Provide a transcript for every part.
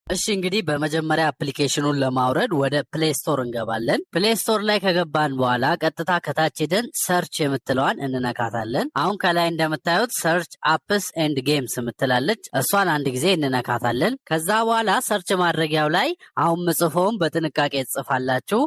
እሺ እንግዲህ በመጀመሪያ አፕሊኬሽኑን ለማውረድ ወደ ፕሌይ ስቶር እንገባለን። ፕሌይ ስቶር ላይ ከገባን በኋላ ቀጥታ ከታች ሄደን ሰርች የምትለዋን እንነካታለን። አሁን ከላይ እንደምታዩት ሰርች አፕስ ኤንድ ጌምስ የምትላለች እሷን አንድ ጊዜ እንነካታለን። ከዛ በኋላ ሰርች ማድረጊያው ላይ አሁን ምጽፈውን በጥንቃቄ ትጽፋላችሁ።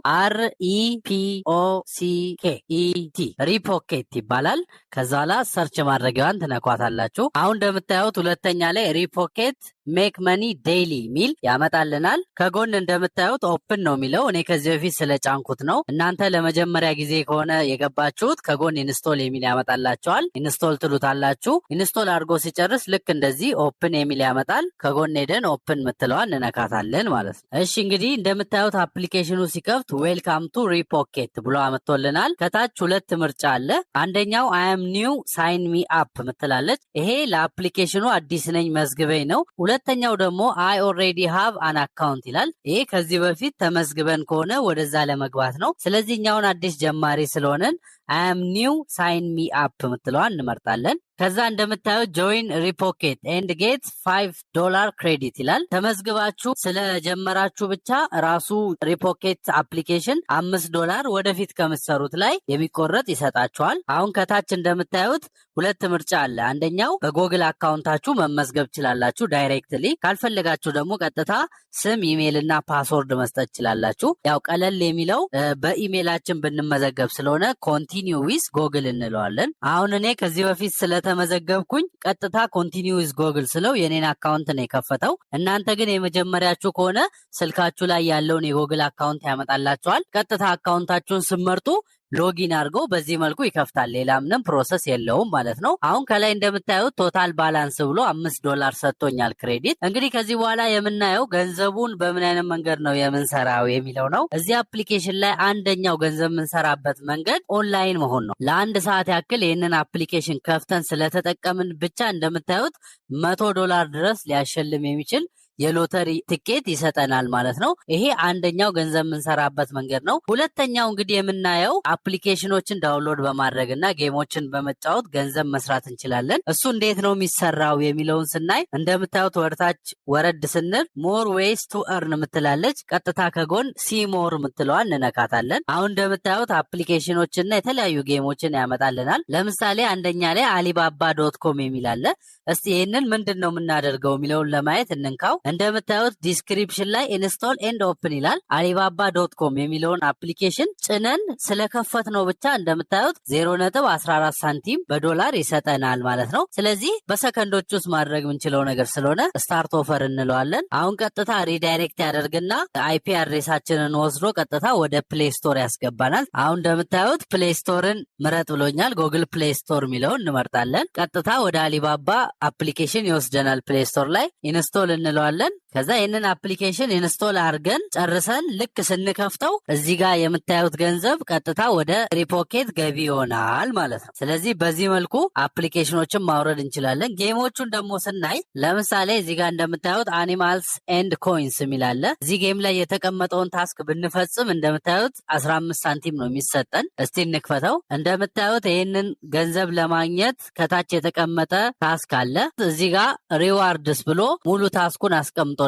REPOCKET ሪፖኬት ይባላል። ከዛ በኋላ ሰርች ማድረጊያዋን ትነኳታላችሁ። አሁን እንደምታዩት ሁለተኛ ላይ ሪፖኬት ሜክ መኒ ዴይሊ ሚል ያመጣልናል። ከጎን እንደምታዩት ኦፕን ነው የሚለው። እኔ ከዚህ በፊት ስለጫንኩት ነው። እናንተ ለመጀመሪያ ጊዜ ከሆነ የገባችሁት ከጎን ኢንስቶል የሚል ያመጣላችኋል። ኢንስቶል ትሉታላችሁ። ኢንስቶል አድርጎ ሲጨርስ ልክ እንደዚህ ኦፕን የሚል ያመጣል። ከጎን ሄደን ኦፕን ምትለዋል እንነካታለን ማለት ነው። እሺ እንግዲህ እንደምታዩት አፕሊኬሽኑ ሲከፍት ዌልካም ቱ ሪፖኬት ብሎ አመጥቶልናል። ከታች ሁለት ምርጫ አለ። አንደኛው አም ኒው ሳይን ሚ አፕ ምትላለች። ይሄ ለአፕሊኬሽኑ አዲስ ነኝ መዝግበኝ ነው። ሁለተኛው ደግሞ አይ ኦልሬዲ ሃቭ አን አካውንት ይላል። ይሄ ከዚህ በፊት ተመዝግበን ከሆነ ወደዛ ለመግባት ነው። ስለዚህ እኛውን አዲስ ጀማሪ ስለሆነን አም ኒው ሳይን ሚ አፕ ምትለዋን እንመርጣለን። ከዛ እንደምታዩት ጆይን ሪፖኬት ኤንድ ጌት $5 ክሬዲት ይላል። ተመዝግባችሁ ስለጀመራችሁ ብቻ ራሱ ሪፖኬት አፕሊኬሽን $5 ወደፊት ከምትሰሩት ላይ የሚቆረጥ ይሰጣችኋል። አሁን ከታች እንደምታዩት ሁለት ምርጫ አለ። አንደኛው በጎግል አካውንታችሁ መመዝገብ ትችላላችሁ ዳይሬክትሊ። ካልፈለጋችሁ ደግሞ ቀጥታ ስም፣ ኢሜይል እና ፓስወርድ መስጠት ትችላላችሁ። ያው ቀለል የሚለው በኢሜይላችን ብንመዘገብ ስለሆነ ኮንቲኒው ዊዝ ጎግል እንለዋለን። አሁን እኔ ከዚህ በፊት ስለተመዘገብኩኝ ቀጥታ ኮንቲኒው ዊዝ ጎግል ስለው የኔን አካውንት ነው የከፈተው። እናንተ ግን የመጀመሪያችሁ ከሆነ ስልካችሁ ላይ ያለውን የጎግል አካውንት ያመጣላችኋል። ቀጥታ አካውንታችሁን ስመርጡ ሎጊን አድርገው በዚህ መልኩ ይከፍታል። ሌላ ምንም ፕሮሰስ የለውም ማለት ነው። አሁን ከላይ እንደምታዩት ቶታል ባላንስ ብሎ $5 ሰጥቶኛል ክሬዲት። እንግዲህ ከዚህ በኋላ የምናየው ገንዘቡን በምን አይነት መንገድ ነው የምንሰራው የሚለው ነው። እዚህ አፕሊኬሽን ላይ አንደኛው ገንዘብ የምንሰራበት መንገድ ኦንላይን መሆን ነው። ለአንድ ሰዓት ያክል ይህንን አፕሊኬሽን ከፍተን ስለተጠቀምን ብቻ እንደምታዩት $100 ድረስ ሊያሸልም የሚችል የሎተሪ ትኬት ይሰጠናል ማለት ነው። ይሄ አንደኛው ገንዘብ የምንሰራበት መንገድ ነው። ሁለተኛው እንግዲህ የምናየው አፕሊኬሽኖችን ዳውንሎድ በማድረግና ጌሞችን በመጫወት ገንዘብ መስራት እንችላለን። እሱ እንዴት ነው የሚሰራው የሚለውን ስናይ እንደምታዩት ወደታች ወረድ ስንል ሞር ዌይስ ቱ እርን ምትላለች። ቀጥታ ከጎን ሲ ሞር ምትለዋል እንነካታለን። አሁን እንደምታዩት አፕሊኬሽኖችና የተለያዩ ጌሞችን ያመጣልናል። ለምሳሌ አንደኛ ላይ alibaba.com የሚል አለ። እስቲ ይህንን ምንድን ነው የምናደርገው የሚለውን ለማየት እንንካው። እንደምታዩት ዲስክሪፕሽን ላይ ኢንስቶል ኤንድ ኦፕን ይላል። alibaba.com የሚለውን አፕሊኬሽን ጭነን ስለከፈት ነው ብቻ እንደምታዩት 0.14 ሳንቲም በዶላር ይሰጠናል ማለት ነው። ስለዚህ በሰከንዶች ውስጥ ማድረግ የምንችለው ነገር ስለሆነ ስታርት ኦፈር እንለዋለን። አሁን ቀጥታ ሪዳይሬክት ያደርግና አይፒ አድሬሳችንን ወስዶ ቀጥታ ወደ ፕሌይ ስቶር ያስገባናል። አሁን እንደምታዩት ፕሌይ ስቶርን ምረጥ ብሎኛል። ጉግል ፕሌይ ስቶር የሚለውን እንመርጣለን። ቀጥታ ወደ አሊባባ አፕሊኬሽን ይወስደናል። ፕሌይ ስቶር ላይ ኢንስቶል እንለዋለን። ከዛ ይህንን አፕሊኬሽን ኢንስቶል አድርገን ጨርሰን ልክ ስንከፍተው እዚህ ጋር የምታዩት ገንዘብ ቀጥታ ወደ ሪፖኬት ገቢ ይሆናል ማለት ነው። ስለዚህ በዚህ መልኩ አፕሊኬሽኖችን ማውረድ እንችላለን። ጌሞቹን ደግሞ ስናይ ለምሳሌ እዚህ ጋር እንደምታዩት አኒማልስ ኤንድ ኮይንስ የሚላለ እዚህ ጌም ላይ የተቀመጠውን ታስክ ብንፈጽም እንደምታዩት 15 ሳንቲም ነው የሚሰጠን። እስቲ እንክፈተው። እንደምታዩት ይህንን ገንዘብ ለማግኘት ከታች የተቀመጠ ታስክ አለ። እዚህ ጋር ሪዋርድስ ብሎ ሙሉ ታስኩን አስቀምጦልናል።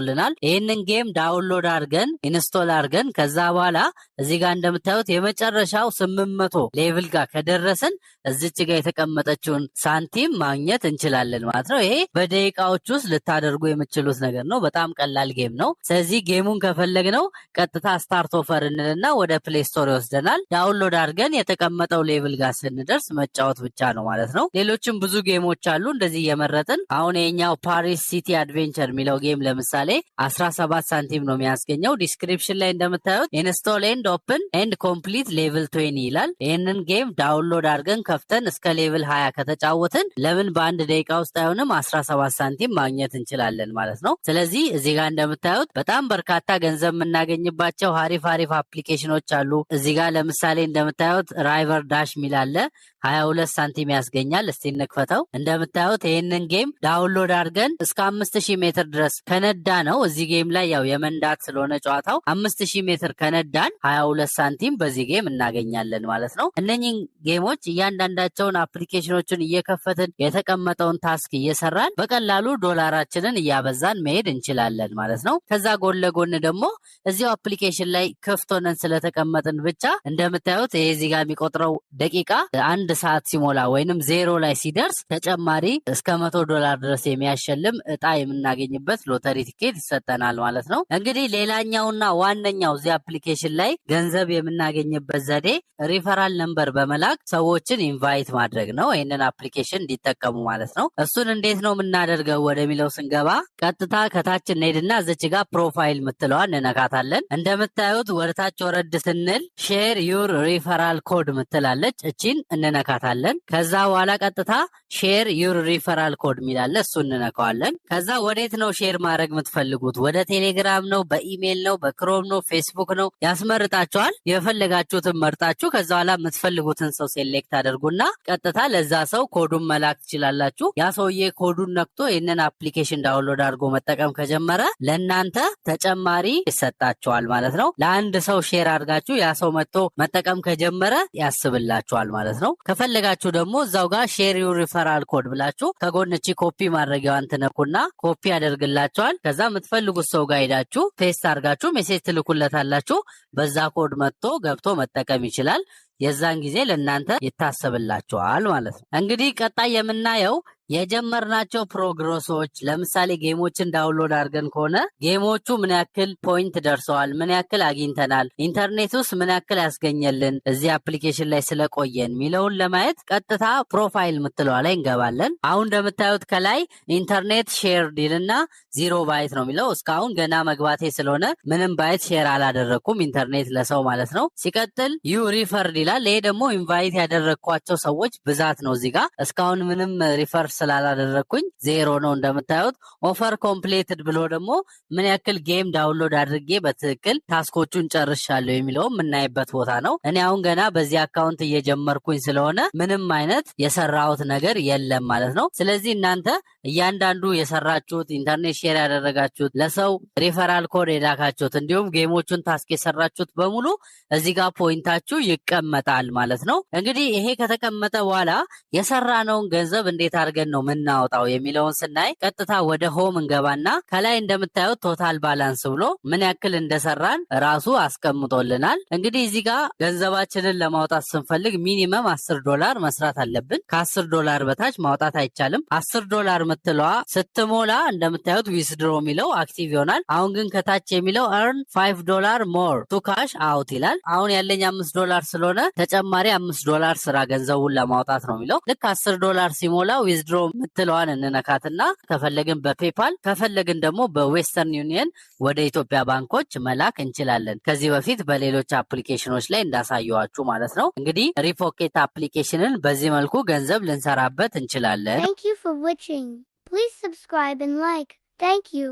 ይህንን ጌም ዳውንሎድ አድርገን ኢንስቶል አድርገን ከዛ በኋላ እዚህ ጋር እንደምታዩት የመጨረሻው 800 ሌቭል ጋር ከደረስን እዚች ጋር የተቀመጠችውን ሳንቲም ማግኘት እንችላለን ማለት ነው። ይሄ በደቂቃዎች ውስጥ ልታደርጉ የምትችሉት ነገር ነው። በጣም ቀላል ጌም ነው። ስለዚህ ጌሙን ከፈለግነው ቀጥታ ስታርት ኦፈር እንልና ወደ ፕሌይ ስቶር ይወስደናል። ዳውንሎድ አድርገን የተቀመጠው ሌቭል ጋር ስንደርስ መጫወት ብቻ ነው ማለት ነው። ሌሎችም ብዙ ጌሞች አሉ እንደዚህ እየመረጥን። አሁን የኛው ፓሪስ ሲቲ አድቬንቸር የሚለው ጌም ለምሳሌ 17 ሳንቲም ነው የሚያስገኘው። ዲስክሪፕሽን ላይ እንደምታዩት ኢንስቶል ኤንድ ኦፕን ኤንድ ኮምፕሊት ሌቭል 20 ይላል። ይህንን ጌም ዳውንሎድ አድርገን ከፍተን እስከ ሌቭል 20 ከተጫወትን ለምን በአንድ ደቂቃ ውስጥ አይሆንም 17 ሳንቲም ማግኘት እንችላለን ማለት ነው። ስለዚህ እዚህ ጋር እንደምታዩት በጣም በርካታ ገንዘብ የምናገኝባቸው አሪፍ አፕሊኬሽኖች አሉ። እዚህ ጋር ለምሳሌ እንደምታዩት ራይቨር ዳሽ የሚል አለ 22 ሳንቲም ያስገኛል። እስቲ እንክፈተው። እንደምታዩት ይህንን ጌም ዳውንሎድ አድርገን እስከ 5000 ሜትር ድረስ ከነዳ ነው። እዚህ ጌም ላይ ያው የመንዳት ስለሆነ ጨዋታው 5000 ሜትር ከነዳን 22 ሳንቲም በዚህ ጌም እናገኛለን ማለት ነው። እነኚህ ጌሞች እያንዳንዳቸውን አፕሊኬሽኖችን እየከፈትን የተቀመጠውን ታስክ እየሰራን በቀላሉ ዶላራችንን እያበዛን መሄድ እንችላለን ማለት ነው። ከዛ ጎን ለጎን ደግሞ እዚሁ አፕሊኬሽን ላይ ክፍት ሆነን ስለተቀመጥን ብቻ እንደምታዩት ይሄ እዚህ ጋር የሚቆጥረው ደቂቃ 1 ሰዓት ሲሞላ ወይንም 0 ላይ ሲደርስ ተጨማሪ እስከ $100 ድረስ የሚያሸልም እጣ የምናገኝበት ሎተሪ ቲኬት ይሰጠናል ማለት ነው። እንግዲህ ሌላኛውና ዋነኛው እዚህ አፕሊኬሽን ላይ ገንዘብ የምናገኝበት ዘዴ ሪፈራል ነምበር በመላክ ሰዎችን ኢንቫይት ማድረግ ነው፣ ይህንን አፕሊኬሽን እንዲጠቀሙ ማለት ነው። እሱን እንዴት ነው የምናደርገው ወደሚለው ስንገባ ቀጥታ ከታች እንሄድና እዚች ጋር ፕሮፋይል ምትለዋን እንነካታለን። እንደምታዩት ወደታች ወረድ ስንል ሼር ዩር ሪፈራል ኮድ ምትላለች፣ እቺን እንነካታለን። ከዛ በኋላ ቀጥታ ሼር ዩር ሪፈራል ኮድ ሚላለ እሱ እንነካዋለን። ከዛ ወዴት ነው ሼር ማድረግ የምትፈልጉት? ወደ ቴሌግራም ነው፣ በኢሜይል ነው፣ በክሮም ነው፣ ፌስቡክ ነው፣ ያስመርጣቸዋል። የፈለጋችሁትን መርጣችሁ ከዛ በኋላ የምትፈልጉትን ሰው ሴሌክት አድርጉና ቀጥታ ለዛ ሰው ኮዱን መላክ ትችላላችሁ። ያ ሰውዬ ኮዱን ነክቶ ይህንን አፕሊኬሽን ዳውንሎድ አድርጎ መጠቀም ከጀመረ ለእናንተ ተጨማሪ ይሰጣችኋል ማለት ነው። ለአንድ ሰው ሼር አድርጋችሁ ያ ሰው መጥቶ መጠቀም ከጀመረ ያስብላችኋል ማለት ነው። ከፈለጋችሁ ደግሞ እዛው ጋር ሼር ዩር ሪፈራል ኮድ ብላችሁ ከጎን እቺ ኮፒ ማድረጊያዋን ትነኩና ኮፒ ያደርግላችኋል። ከዛ የምትፈልጉት ሰው ጋር ሄዳችሁ ፔስት አድርጋችሁ ሜሴጅ ትልኩለታላችሁ። በዛ ኮድ መጥቶ ገብቶ መጠቀም ይችላል። የዛን ጊዜ ለእናንተ ይታሰብላችኋል ማለት ነው። እንግዲህ ቀጣይ የምናየው የጀመርናቸው ፕሮግረሶች፣ ለምሳሌ ጌሞችን ዳውንሎድ አድርገን ከሆነ ጌሞቹ ምን ያክል ፖይንት ደርሰዋል፣ ምን ያክል አግኝተናል፣ ኢንተርኔት ውስጥ ምን ያክል ያስገኘልን እዚህ አፕሊኬሽን ላይ ስለቆየን ሚለውን ለማየት ቀጥታ ፕሮፋይል ምትለዋ ላይ እንገባለን። አሁን እንደምታዩት ከላይ ኢንተርኔት ሼር ዲልና 0 ባይት ነው የሚለው። እስካሁን ገና መግባቴ ስለሆነ ምንም ባይት ሼር አላደረግኩም ኢንተርኔት ለሰው ማለት ነው። ሲቀጥል ዩ ሪፈርድ ይላል። ይሄ ደግሞ ኢንቫይት ያደረግኳቸው ሰዎች ብዛት ነው። እዚህ ጋር እስካሁን ምንም ሪፈር ስላላደረግኩኝ 0 ነው እንደምታዩት። ኦፈር ኮምፕሌትድ ብሎ ደግሞ ምን ያክል ጌም ዳውንሎድ አድርጌ በትክክል ታስኮቹን ጨርሻለሁ የሚለው የምናይበት ቦታ ነው። እኔ አሁን ገና በዚህ አካውንት እየጀመርኩኝ ስለሆነ ምንም አይነት የሰራሁት ነገር የለም ማለት ነው። ስለዚህ እናንተ እያንዳንዱ የሰራችሁት ኢንተርኔት ሼር ያደረጋችሁት፣ ለሰው ሪፈራል ኮድ የላካችሁት፣ እንዲሁም ጌሞቹን ታስክ የሰራችሁት በሙሉ እዚህ ጋር ፖይንታችሁ ይቀመጣል ማለት ነው። እንግዲህ ይሄ ከተቀመጠ በኋላ የሰራነውን ገንዘብ እንዴት አድርገን ነው ምናወጣው የሚለውን ስናይ ቀጥታ ወደ ሆም እንገባና ከላይ እንደምታዩት ቶታል ባላንስ ብሎ ምን ያክል እንደሰራን ራሱ አስቀምጦልናል። እንግዲህ እዚህ ጋር ገንዘባችንን ለማውጣት ስንፈልግ ሚኒመም $10 መስራት አለብን። ከ$10 በታች ማውጣት አይቻልም። $10 ምትለዋ ስትሞላ እንደምታዩት ዊዝድሮ የሚለው አክቲቭ ይሆናል። አሁን ግን ከታች የሚለው earn $5 more to cash out ይላል። አሁን ያለኝ $5 ስለሆነ ተጨማሪ $5 ስራ ገንዘቡን ለማውጣት ነው የሚለው። ልክ $10 ሲሞላ ዊዝድሮ ምትለዋን እንነካትና ከፈለግን በፔፓል ከፈለግን ደግሞ በዌስተርን ዩኒየን ወደ ኢትዮጵያ ባንኮች መላክ እንችላለን። ከዚህ በፊት በሌሎች አፕሊኬሽኖች ላይ እንዳሳየዋችሁ ማለት ነው። እንግዲህ ሪፖኬት አፕሊኬሽንን በዚህ መልኩ ገንዘብ ልንሰራበት እንችላለን። Thank you for watching. Please subscribe and like. Thank you.